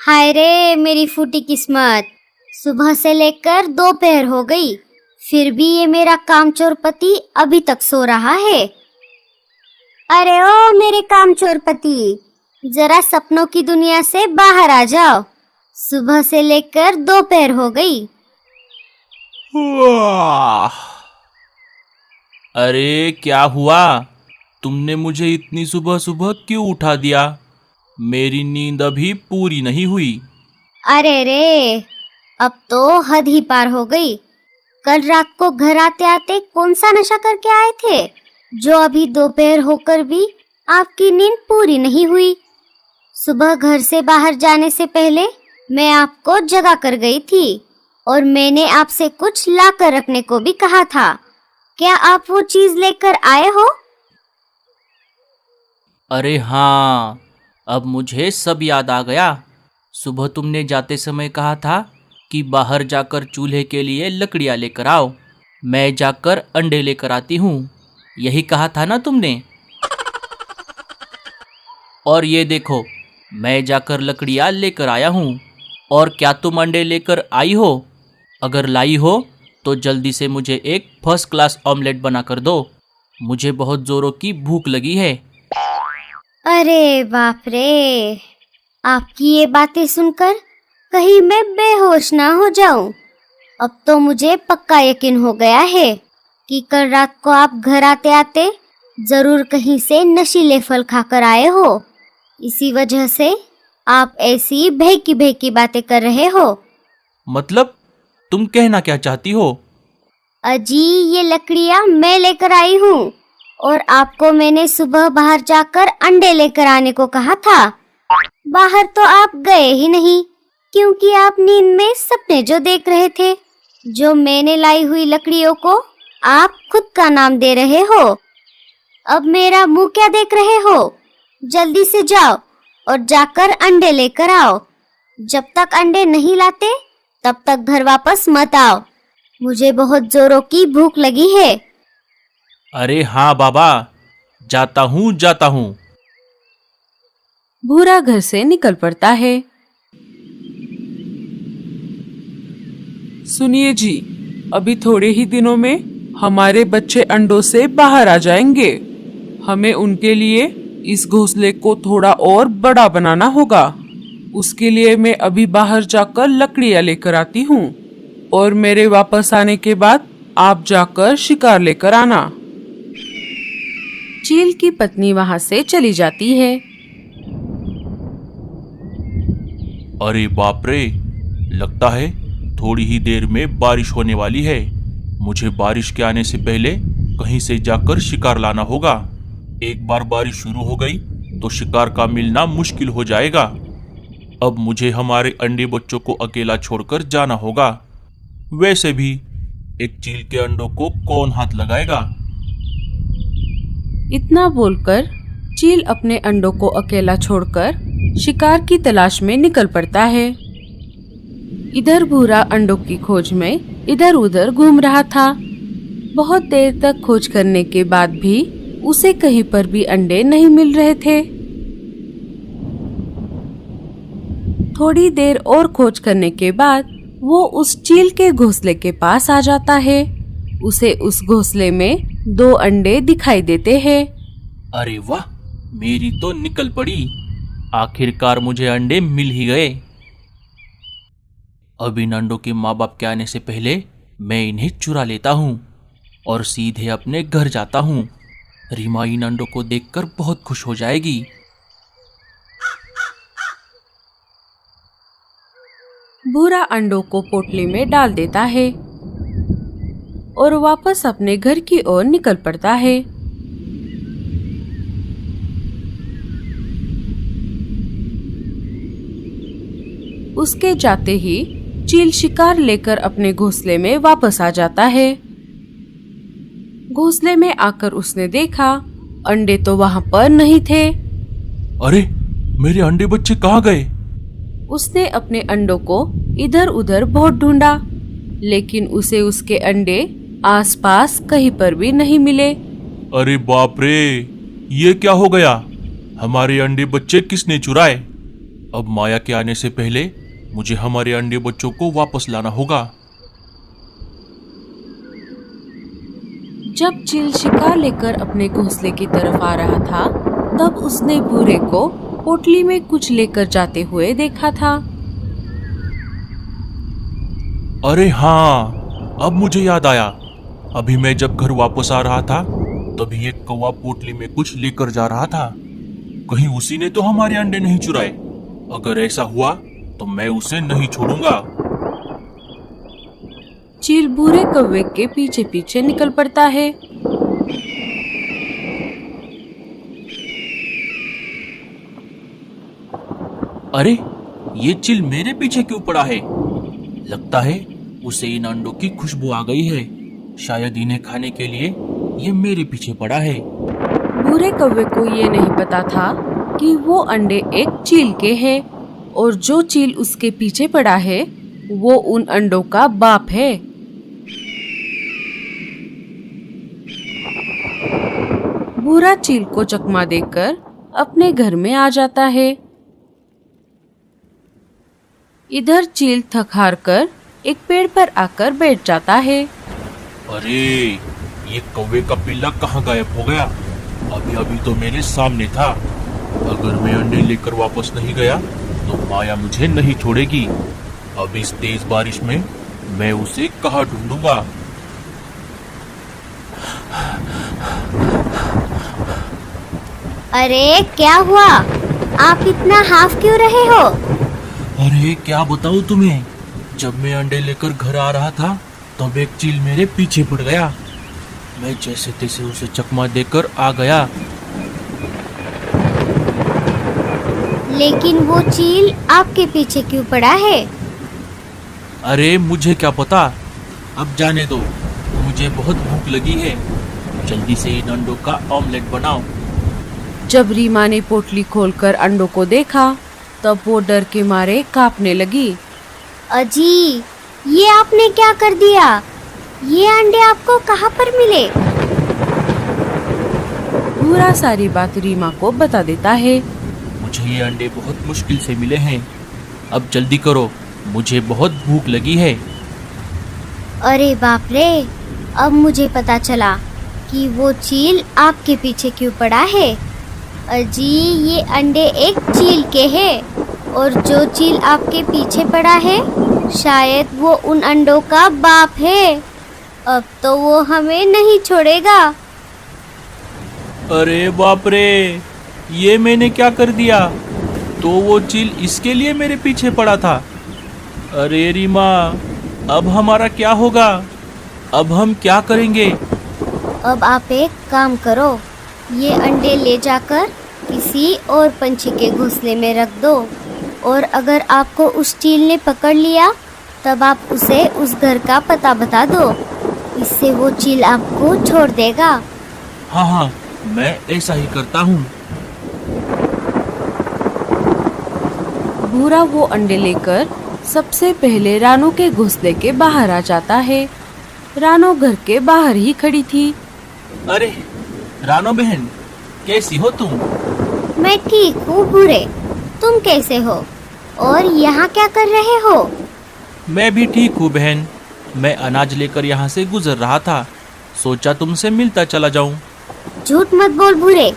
हाय रे मेरी फूटी किस्मत। सुबह से लेकर दोपहर हो गई, फिर भी ये मेरा कामचोर पति अभी तक सो रहा है। अरे ओ मेरे कामचोर पति, जरा सपनों की दुनिया से बाहर आ जाओ। सुबह से लेकर दोपहर हो गई। अरे क्या हुआ? तुमने मुझे इतनी सुबह सुबह क्यों उठा दिया? मेरी नींद अभी पूरी नहीं हुई। अरे रे, अब तो हद ही पार हो गई। कल रात को घर आते आते कौन सा नशा करके आए थे जो अभी दोपहर होकर भी आपकी नींद पूरी नहीं हुई? सुबह घर से बाहर जाने से पहले मैं आपको जगा कर गई थी और मैंने आपसे कुछ ला कर रखने को भी कहा था। क्या आप वो चीज लेकर आए हो? अरे हाँ, अब मुझे सब याद आ गया। सुबह तुमने जाते समय कहा था कि बाहर जाकर चूल्हे के लिए लकड़ियाँ लेकर आओ, मैं जाकर अंडे लेकर आती हूँ। यही कहा था ना तुमने? और ये देखो, मैं जाकर लकड़ियाँ लेकर आया हूँ। और क्या तुम अंडे लेकर आई हो? अगर लाई हो तो जल्दी से मुझे एक फर्स्ट क्लास ऑमलेट बना कर दो। मुझे बहुत जोरों की भूख लगी है। अरे बाप रे, आपकी ये बातें सुनकर कहीं मैं बेहोश ना हो जाऊं। अब तो मुझे पक्का यकीन हो गया है कि कल रात को आप घर आते आते जरूर कहीं से नशीले फल खाकर आए हो। इसी वजह से आप ऐसी भेकी भेकी बातें कर रहे हो। मतलब तुम कहना क्या चाहती हो? अजी, ये लकड़ियाँ मैं लेकर आई हूँ और आपको मैंने सुबह बाहर जाकर अंडे लेकर आने को कहा था। बाहर तो आप गए ही नहीं, क्योंकि आप नींद में सपने जो देख रहे थे। जो मैंने लाई हुई लकड़ियों को आप खुद का नाम दे रहे हो। अब मेरा मुंह क्या देख रहे हो? जल्दी से जाओ और जाकर अंडे लेकर आओ। जब तक अंडे नहीं लाते तब तक घर वापस मत आओ। मुझे बहुत जोरों की भूख लगी है। अरे हाँ बाबा, जाता हूँ। भूरा घर से निकल पड़ता है। सुनिए जी, अभी थोड़े ही दिनों में हमारे बच्चे अंडों से बाहर आ जाएंगे। हमें उनके लिए इस घोंसले को थोड़ा और बड़ा बनाना होगा। उसके लिए मैं अभी बाहर जाकर लकड़ियाँ लेकर आती हूँ और मेरे वापस आने के बाद आप जाकर शिकार लेकर आना। चील की पत्नी वहाँ से चली जाती है। अरे बाप रे, लगता है थोड़ी ही देर में बारिश होने वाली है। मुझे बारिश के आने से पहले कहीं से जाकर शिकार लाना होगा। एक बार बारिश शुरू हो गई तो शिकार का मिलना मुश्किल हो जाएगा। अब मुझे हमारे अंडे बच्चों को अकेला छोड़कर जाना होगा। वैसे भी एक चील के अंडों को कौन हाथ लगाएगा? इतना बोलकर चील अपने अंडों को अकेला छोड़कर शिकार की तलाश में निकल पड़ता है। इधर भूरा अंडों की खोज में इधर उधर घूम रहा था। बहुत देर तक खोज करने के बाद भी उसे कहीं पर भी अंडे नहीं मिल रहे थे। थोड़ी देर और खोज करने के बाद वो उस चील के घोंसले के पास आ जाता है। उसे उस घोंसले में 2 अंडे दिखाई देते हैं। अरे वाह, मेरी तो निकल पड़ी। आखिरकार मुझे अंडे मिल ही गए। अब इन अंडों के माँ बाप के आने से पहले मैं इन्हें चुरा लेता हूँ और सीधे अपने घर जाता हूँ। रीमा इन अंडों को देखकर बहुत खुश हो जाएगी। भूरा अंडों को पोटली में डाल देता है और वापस अपने घर की ओर निकल पड़ता है। उसके जाते ही चील शिकार लेकर अपने घोंसले में वापस आ जाता है। घोंसले में आकर उसने देखा अंडे तो वहाँ पर नहीं थे। अरे, मेरे अंडे बच्चे कहाँ गए? उसने अपने अंडों को इधर उधर बहुत ढूंढा, लेकिन उसे उसके अंडे आसपास कहीं पर भी नहीं मिले। अरे बाप रे, ये क्या हो गया? हमारे अंडे बच्चे किसने चुराए? अब माया के आने से पहले मुझे हमारे अंडे बच्चों को वापस लाना होगा। जब चील शिकार लेकर अपने घोंसले की तरफ आ रहा था, तब उसने भूरे को पोटली में कुछ लेकर जाते हुए देखा था। अरे हाँ, अब मुझे याद आया। अभी मैं जब घर वापस आ रहा था तभी एक कौवा पोटली में कुछ लेकर जा रहा था। कहीं उसी ने तो हमारे अंडे नहीं चुराए। अगर ऐसा हुआ तो मैं उसे नहीं छोड़ूंगा। चील भूरे कौवे के पीछे पीछे निकल पड़ता है। अरे ये चील मेरे पीछे क्यों पड़ा है? लगता है उसे इन अंडों की खुशबू आ गई है। शायद इन्हें खाने के लिए ये मेरे पीछे पड़ा है। भूरे कौवे को ये नहीं पता था कि वो अंडे एक चील के हैं और जो चील उसके पीछे पड़ा है वो उन अंडों का बाप है। भूरा चील को चकमा देकर अपने घर में आ जाता है। इधर चील थक हार कर एक पेड़ पर आकर बैठ जाता है। अरे ये कौवे का पिल्ला कहाँ गायब हो गया? अभी अभी तो मेरे सामने था। अगर मैं अंडे लेकर वापस नहीं गया तो माया मुझे नहीं छोड़ेगी। अब इस तेज बारिश में मैं उसे कहाँ ढूंढूंगा? अरे क्या हुआ? आप इतना हाफ क्यों रहे हो? अरे क्या बताऊं तुम्हें, जब मैं अंडे लेकर घर आ रहा था तब एक चील मेरे पीछे पड़ गया। मैं जैसे तैसे उसे चकमा देकर आ गया। लेकिन वो चील आपके पीछे क्यों पड़ा है? अरे मुझे क्या पता, अब जाने दो। मुझे बहुत भूख लगी है। जल्दी से इन अंडों का ऑमलेट बनाओ। जब रीमा ने पोटली खोलकर अंडों को देखा तब वो डर के मारे कांपने लगी। अजी, ये आपने क्या कर दिया? ये अंडे आपको कहाँ पर मिले? भूरा सारी बात रीमा को बता देता है। मुझे ये अंडे बहुत मुश्किल से मिले हैं। अब जल्दी करो, मुझे बहुत भूख लगी है। अरे बाप रे, अब मुझे पता चला कि वो चील आपके पीछे क्यों पड़ा है। अजी, ये अंडे एक चील के हैं और जो चील आपके पीछे पड़ा है शायद वो उन अंडों का बाप है। अब तो वो हमें नहीं छोड़ेगा। अरे बाप रे, ये मैंने क्या कर दिया? तो वो चील इसके लिए मेरे पीछे पड़ा था। अरे रीमा, अब हमारा क्या होगा? अब हम क्या करेंगे? अब आप एक काम करो, ये अंडे ले जाकर किसी और पंछी के घोंसले में रख दो और अगर आपको उस चील ने पकड़ लिया तब आप उसे उस घर का पता बता दो। इससे वो चील आपको छोड़ देगा। हाँ हाँ, मैं ऐसा ही करता हूँ। भूरा वो अंडे लेकर सबसे पहले रानो के घोंसले के बाहर आ जाता है। रानो घर के बाहर ही खड़ी थी। अरे रानो बहन, कैसी हो तुम? मैं ठीक हूँ भूरे, तुम कैसे हो और यहाँ क्या कर रहे हो? मैं भी ठीक हूँ बहन। मैं अनाज लेकर यहाँ से गुजर रहा था, सोचा तुमसे मिलता चला जाऊँ। झूठ मत बोल भूरे,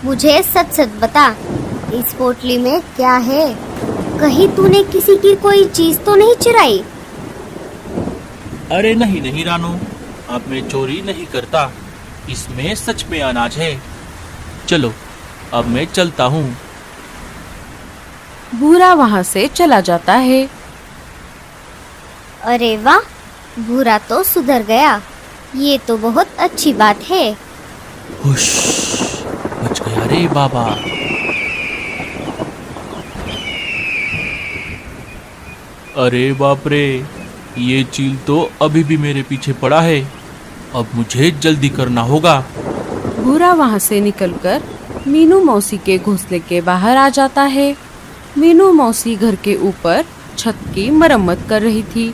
मुझे सच सच बता, इस पोटली में क्या है? कहीं तूने किसी की कोई चीज तो नहीं चुराई? अरे नहीं नहीं रानो, अब मैं चोरी नहीं करता। इसमें सच में अनाज है। चलो अब मैं चलता हूँ। भूरा वहाँ से चला जाता है। अरे वाह, भूरा तो सुधर गया। ये तो बहुत अच्छी बात है। हुश, बच गया रे बाबा। अरे बाप रे, ये चील तो अभी भी मेरे पीछे पड़ा है। अब मुझे जल्दी करना होगा। भूरा वहाँ से निकलकर मीनू मौसी के घोंसले के बाहर आ जाता है। मीनू मौसी घर के ऊपर छत की मरम्मत कर रही थी।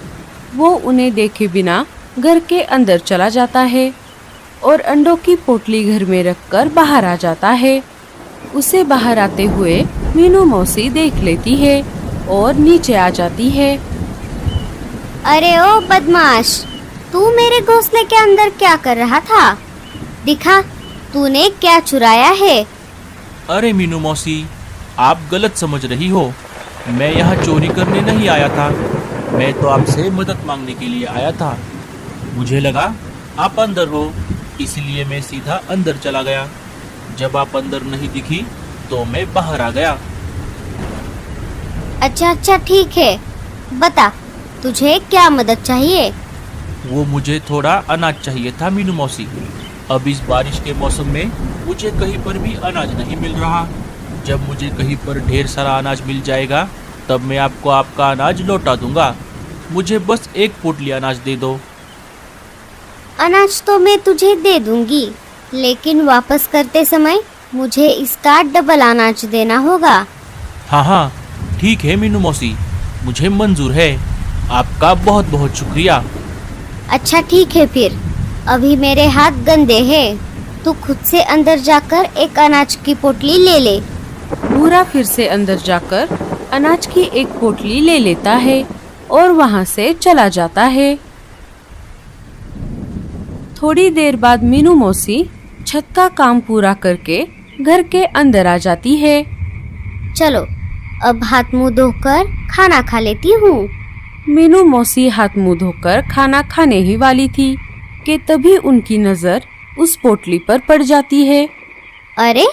वो उन्हें देखे बिना घर के अंदर चला जाता है और अंडों की पोटली घर में रखकर बाहर आ जाता है। उसे बाहर आते हुए मीनू मौसी देख लेती है और नीचे आ जाती है। अरे ओ बदमाश, तू मेरे घोंसले के अंदर क्या कर रहा था? दिखा, तूने क्या चुराया है? अरे मीनू मौसी, आप गलत समझ रही हो। मैं यहाँ चोरी करने नहीं आया था। मैं तो आपसे मदद मांगने के लिए आया था। मुझे लगा आप अंदर हो, इसलिए मैं सीधा अंदर चला गया। जब आप अंदर नहीं दिखी तो मैं बाहर आ गया। अच्छा ठीक है, बता तुझे क्या मदद चाहिए? वो मुझे थोड़ा अनाज चाहिए था मीनू मौसी। अब इस बारिश के मौसम में मुझे कहीं पर भी अनाज नहीं मिल रहा। जब मुझे कहीं पर ढेर सारा अनाज मिल जाएगा तब मैं आपको आपका अनाज लौटा दूंगा। मुझे बस एक पोटली अनाज दे दो। अनाज तो मैं तुझे दे दूंगी, लेकिन वापस करते समय मुझे इसका डबल अनाज देना होगा। हाँ, ठीक है मीनू मौसी, मुझे मंजूर है। आपका बहुत बहुत शुक्रिया। अच्छा ठीक है फिर, अभी मेरे हाथ गंदे हैं, तू खुद से अंदर जाकर एक अनाज की पोटली ले ले। भूरा फिर से अंदर जाकर अनाज की एक पोटली ले लेता है और वहाँ से चला जाता है। थोड़ी देर बाद मीनू मौसी छत का काम पूरा करके घर के अंदर आ जाती है। चलो अब हाथ मुंह धोकर खाना खा लेती हूँ। मीनू मौसी हाथ मुंह धोकर खाना खाने ही वाली थी कि तभी उनकी नजर उस पोटली पर पड़ जाती है। अरे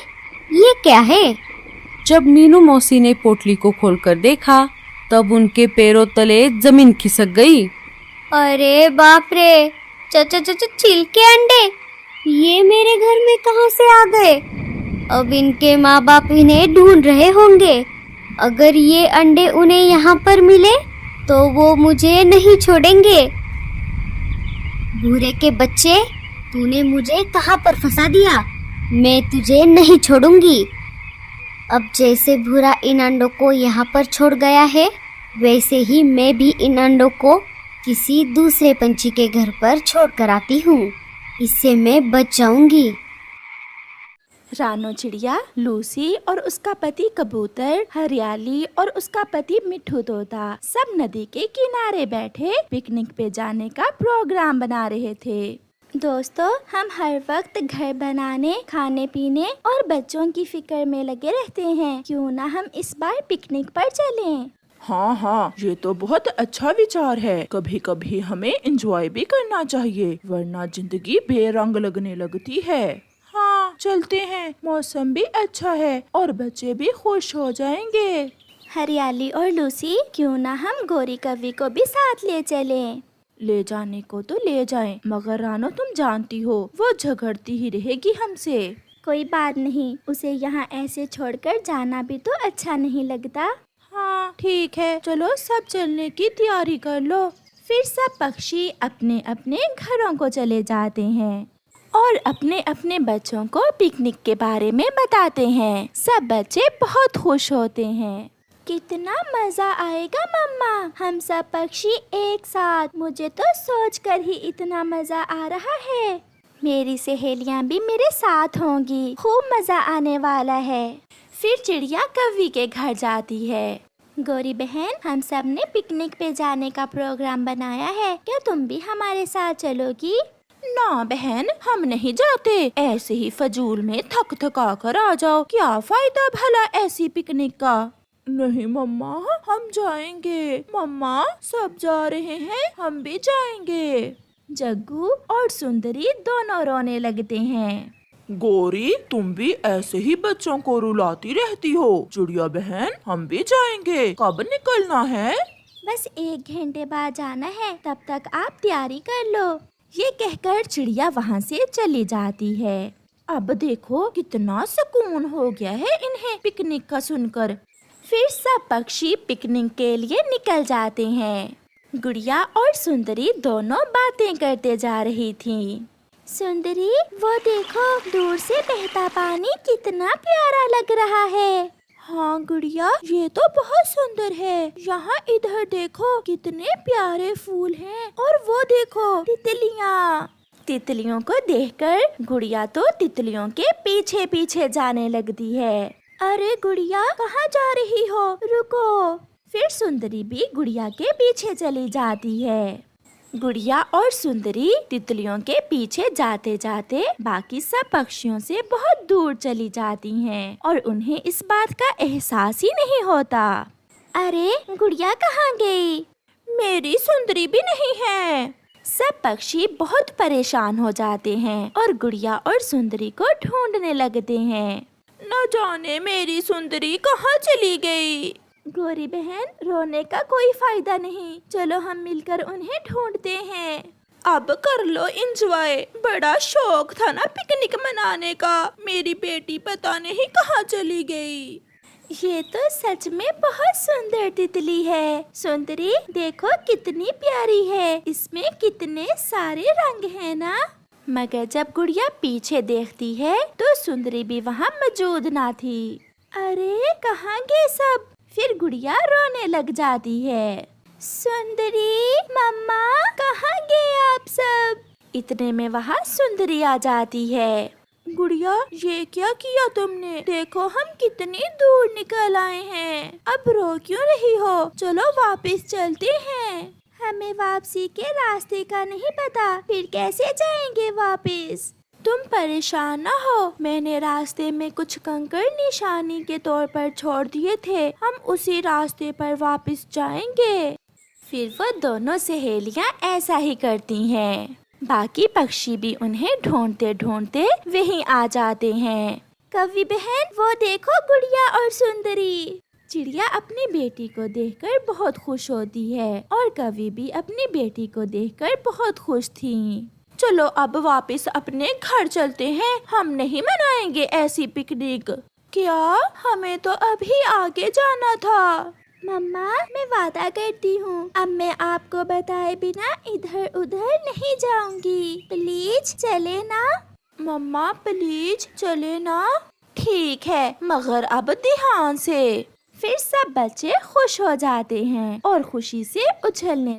ये क्या है? जब मीनू मौसी ने पोटली को खोलकर देखा तब उनके पैरों तले जमीन खिसक गई। अरे बाप रे, चिल के अंडे ये मेरे घर में कहाँ से आ गए? अब इनके माँ बाप इन्हें ढूंढ रहे होंगे। अगर ये अंडे उन्हें यहाँ पर मिले तो वो मुझे नहीं छोड़ेंगे। भूरे के बच्चे, तूने मुझे कहाँ पर फंसा दिया? मैं तुझे नहीं छोड़ूंगी। अब जैसे भूरा इन अंडों को यहाँ पर छोड़ गया है, वैसे ही मैं भी इन अंडों को किसी दूसरे पंछी के घर पर छोड़ कर आती हूँ। इससे मैं बच जाऊंगी। रानो चिड़िया, लूसी और उसका पति कबूतर, हरियाली और उसका पति मिट्ठू तोता सब नदी के किनारे बैठे पिकनिक पे जाने का प्रोग्राम बना रहे थे। दोस्तों, हम हर वक्त घर बनाने, खाने पीने और बच्चों की फिक्र में लगे रहते हैं। क्यों ना हम इस बार पिकनिक पर चलें? हाँ, ये तो बहुत अच्छा विचार है। कभी कभी हमें एंजॉय भी करना चाहिए, वरना जिंदगी बेरंग लगने लगती है। हाँ, चलते हैं। मौसम भी अच्छा है और बच्चे भी खुश हो जाएंगे। हरियाली और लूसी, क्यों ना हम गोरी कवि को भी साथ ले चलें? ले जाने को तो ले जाएं, मगर रानो तुम जानती हो वो झगड़ती ही रहेगी हमसे। कोई बात नहीं, उसे यहाँ ऐसे छोड़कर जाना भी तो अच्छा नहीं लगता। हाँ ठीक है, चलो सब चलने की तैयारी कर लो। फिर सब पक्षी अपने अपने घरों को चले जाते हैं और अपने अपने बच्चों को पिकनिक के बारे में बताते हैं। सब बच्चे बहुत खुश होते हैं। कितना मजा आएगा मम्मा, हम सब पक्षी एक साथ। मुझे तो सोचकर ही इतना मजा आ रहा है। मेरी सहेलियां भी मेरे साथ होंगी, खूब मजा आने वाला है। फिर चिड़िया कवि के घर जाती है। गौरी बहन, हम सब ने पिकनिक पे जाने का प्रोग्राम बनाया है, क्या तुम भी हमारे साथ चलोगी? ना बहन, हम नहीं जाते। ऐसे ही फजूल में थक थका कर आ जाओ, क्या फायदा भला ऐसी पिकनिक का। नहीं मम्मा, हम जाएंगे। मम्मा, सब जा रहे हैं, हम भी जाएंगे। जग्गू और सुंदरी दोनों रोने लगते हैं। गौरी, तुम भी ऐसे ही बच्चों को रुलाती रहती हो। चिड़िया बहन, हम भी जाएंगे। कब निकलना है? बस 1 घंटे बाद जाना है, तब तक आप तैयारी कर लो। ये कहकर चिड़िया वहाँ से चली जाती है। अब देखो कितना सुकून हो गया है इन्हें पिकनिक का सुनकर। फिर सब पक्षी पिकनिक के लिए निकल जाते हैं। गुड़िया और सुंदरी दोनों बातें करते जा रही थीं। सुंदरी, वो देखो, दूर से बहता पानी कितना प्यारा लग रहा है। हाँ गुड़िया, ये तो बहुत सुंदर है। यहाँ इधर देखो, कितने प्यारे फूल हैं, और वो देखो तितलियाँ। तितलियों को देखकर गुड़िया तो तितलियों के पीछे पीछे जाने लगती है। अरे गुड़िया, कहाँ जा रही हो? रुको। फिर सुंदरी भी गुड़िया के पीछे चली जाती है। गुड़िया और सुंदरी तितलियों के पीछे जाते जाते बाकी सब पक्षियों से बहुत दूर चली जाती हैं और उन्हें इस बात का एहसास ही नहीं होता। अरे गुड़िया कहाँ गई? मेरी सुंदरी भी नहीं है। सब पक्षी बहुत परेशान हो जाते हैं और गुड़िया और सुंदरी को ढूंढने लगते हैं। न जाने मेरी सुंदरी कहाँ चली गई। गौरी बहन, रोने का कोई फायदा नहीं, चलो हम मिलकर उन्हें ढूंढते हैं। अब कर लो एंजॉय, बड़ा शौक था ना पिकनिक मनाने का। मेरी बेटी पता नहीं कहाँ चली गई। ये तो सच में बहुत सुंदर तितली है। सुंदरी देखो कितनी प्यारी है, इसमें कितने सारे रंग हैं ना। मगर जब गुड़िया पीछे देखती है तो सुंदरी भी वहाँ मौजूद ना थी। अरे कहाँ गए सब? फिर गुड़िया रोने लग जाती है। सुंदरी, मम्मा, कहाँ गए आप सब? इतने में वहाँ सुंदरी आ जाती है। गुड़िया, ये क्या किया तुमने? देखो हम कितनी दूर निकल आए हैं। अब रो क्यों रही हो? चलो वापस चलते हैं। हमें वापसी के रास्ते का नहीं पता, फिर कैसे जाएंगे वापस? तुम परेशान ना हो, मैंने रास्ते में कुछ कंकड़ निशानी के तौर पर छोड़ दिए थे, हम उसी रास्ते पर वापस जाएंगे। फिर वो दोनों सहेलियां ऐसा ही करती हैं। बाकी पक्षी भी उन्हें ढूंढते ढूंढते वहीं आ जाते हैं। कवि बहन, वो देखो गुड़िया और सुंदरी। चिड़िया अपनी बेटी को देखकर बहुत खुश होती है और कवि भी अपनी बेटी को देखकर बहुत खुश थी। चलो अब वापस अपने घर चलते हैं, हम नहीं मनाएंगे ऐसी पिकनिक। क्या? हमें तो अभी आगे जाना था। मम्मा, मैं वादा करती हूँ, अब मैं आपको बताए बिना इधर उधर नहीं जाऊंगी। प्लीज चले ना? मम्मा प्लीज चले ना? ठीक है, मगर अब ध्यान से। फिर सब बच्चे खुश हो जाते हैं और खुशी से उछलने